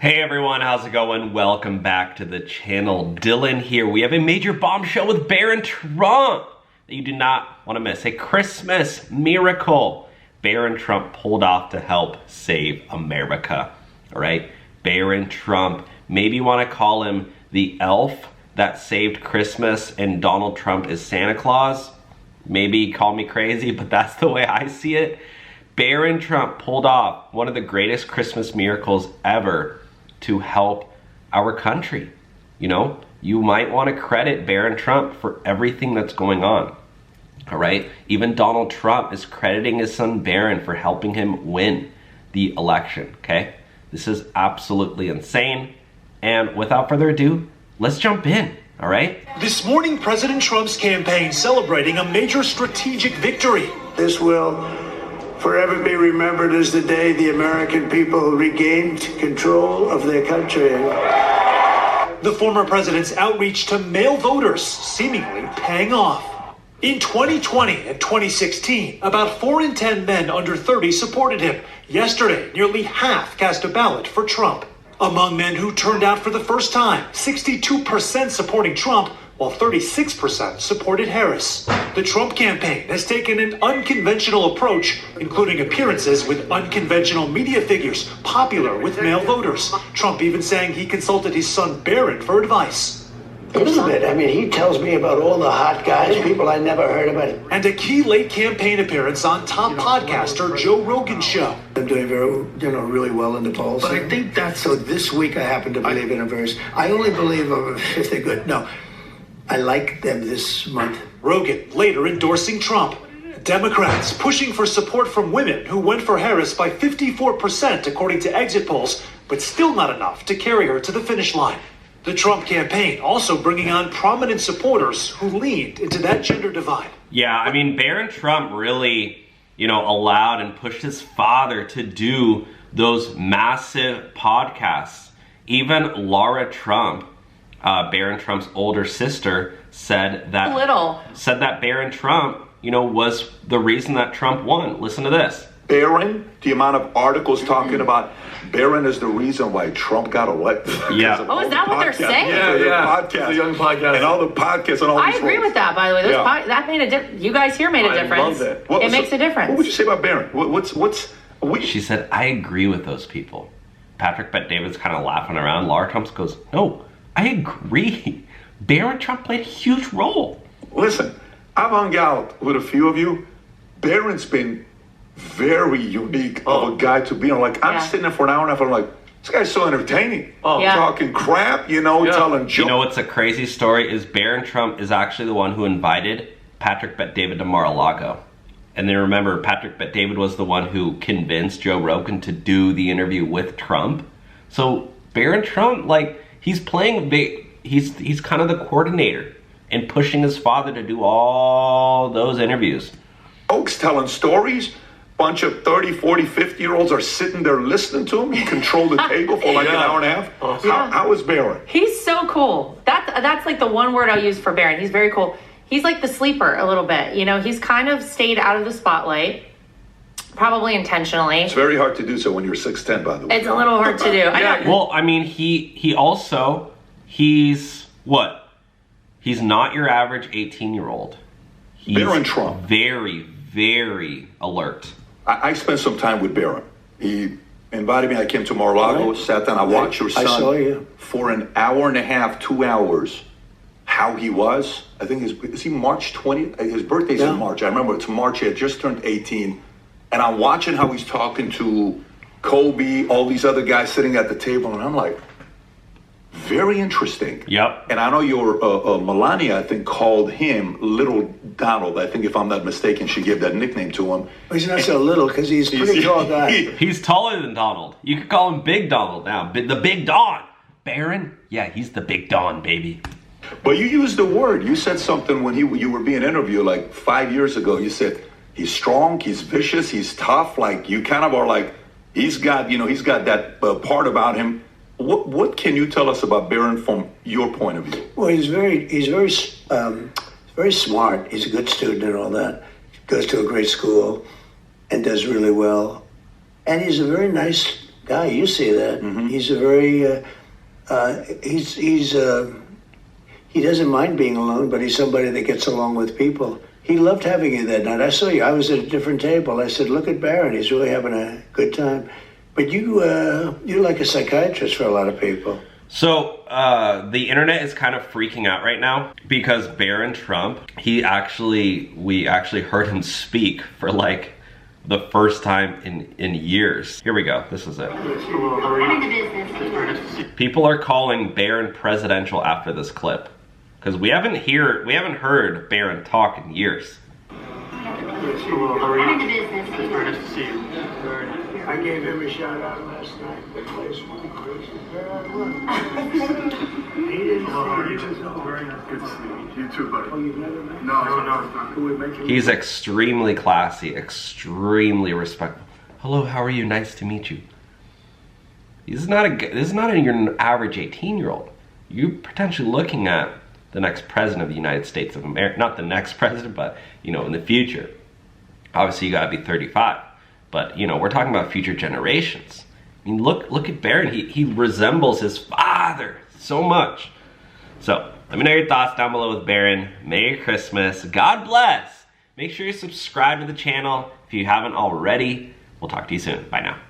Hey everyone, how's it going? Welcome back to the channel. Dylan here. We have a major bombshell with Barron Trump that you do not want to miss. A Christmas miracle Barron Trump pulled off to help save America. All right, Barron Trump. Maybe you want to call him the elf that saved Christmas and Donald Trump is Santa Claus. Maybe call me crazy, but that's the way I see it. Barron Trump pulled off one of the greatest Christmas miracles ever to help our country. You know, you might want to credit Barron Trump for everything that's going on. All right, even Donald Trump is crediting his son Barron for helping him win the election. Okay, this is absolutely insane. And without further ado, let's jump in. All right. This morning, President Trump's campaign celebrating a major strategic victory. This will forever be remembered as the day the American people regained control of their country. The former president's outreach to male voters seemingly paying off. In 2020 and 2016, about 4 in 10 men under 30 supported him. Yesterday, nearly half cast a ballot for Trump. Among men who turned out for the first time, 62% supporting Trump, while 36% supported Harris. The Trump campaign has taken an unconventional approach, including appearances with unconventional media figures popular with male voters. Trump even saying he consulted his son Barron for advice. A little bit. I mean, he tells me about all the hot guys, people I never heard about. And a key late campaign appearance on top podcaster Joe Rogan's show. I'm doing really well in the polls. But I think that's so. This week, I happen to believe in a verse. I only believe if they're good. No, I like them this month. Rogan later endorsing Trump. Democrats pushing for support from women who went for Harris by 54% according to exit polls, but still not enough to carry her to the finish line. The Trump campaign also bringing on prominent supporters who leaned into that gender divide. Yeah, I mean, Barron Trump really, allowed and pushed his father to do those massive podcasts. Even Laura Trump, Barron Trump's older sister, said that Barron Trump, was the reason that Trump won. Listen to this. Barron, the amount of articles talking about Barron is the reason why Trump got elected. Yeah. Oh, is that what they're saying? Yeah. The young podcast. And all the podcasts and all I these agree with that, by the way. That made a difference. You guys here made a difference. I love that. It makes a difference. What would you say about Barron? She said, I agree with those people. Patrick Bet-David's kind of laughing around. Laura Trump goes, no, I agree. Barron Trump played a huge role. Listen, I've hung out with a few of you. Barron's been very unique of a guy to be on. Like, I'm sitting there for an hour and a half, I'm like, this guy's so entertaining. Talking crap, telling jokes. You know what's a crazy story is Barron Trump is actually the one who invited Patrick Bet-David to Mar-a-Lago. And then remember, Patrick Bet-David was the one who convinced Joe Rogan to do the interview with Trump. So Barron Trump, he's playing big. He's kind of the coordinator and pushing his father to do all those interviews. Folks telling stories. Bunch of 30, 40, 50-year-olds are sitting there listening to him. He controlled the table for an hour and a half. How is Barron? He's so cool. That's like the one word I'll use for Barron. He's very cool. He's like the sleeper a little bit. He's kind of stayed out of the spotlight, probably intentionally. It's very hard to do so when you're 6'10", by the way. It's a little hard to do. Well, I mean, he's what? He's not your average 18-year-old. He's Barron Trump. Very, very alert. I spent some time with Barron. He invited me. I came to Mar-a-Lago, sat down. I watched your son. I saw you. For an hour and a half, 2 hours. How he was. I think is he March 20th? His birthday's in March. I remember it's March. He had just turned 18. And I'm watching how he's talking to Kobe, all these other guys sitting at the table. And I'm like, very interesting. Yep. And I know your Melania, I think, called him Little Donald. I think, if I'm not mistaken, she gave that nickname to him. Well, he's not so little because he's a pretty tall guy. He's taller than Donald. You could call him Big Donald now. The Big Don. Barron? Yeah, he's the Big Don, baby. But you used the word. You said something when you were being interviewed like 5 years ago. You said he's strong, he's vicious, he's tough. Like, you kind of are like, he's got that part about him. What can you tell us about Barron from your point of view? Well, he's very smart. He's a good student and all that. Goes to a great school and does really well. And he's a very nice guy. You see that. He's a very, he doesn't mind being alone, but he's somebody that gets along with people. He loved having you that night. I saw you. I was at a different table. I said, look at Barron. He's really having a good time. But you're like a psychiatrist for a lot of people. So the internet is kind of freaking out right now because Barron Trump, we actually heard him speak for like the first time in years. Here we go. This is it. People are calling Barron presidential after this clip because we haven't heard Barron talk in years. I gave him a shout out last night. The place went crazy. He didn't know. Very nice. Good to see you. You too, buddy. Oh, you've never met him? No, it's not. Who would make him? He's extremely classy, extremely respectful. Hello, how are you? Nice to meet you. This is not your average 18-year-old. You're potentially looking at the next president of the United States of America. Not the next president, but you know, in the future. Obviously, you gotta be 35. But, you know, we're talking about future generations. I mean, look at Barron. He resembles his father so much. So, let me know your thoughts down below with Barron. Merry Christmas. God bless. Make sure you subscribe to the channel if you haven't already. We'll talk to you soon. Bye now.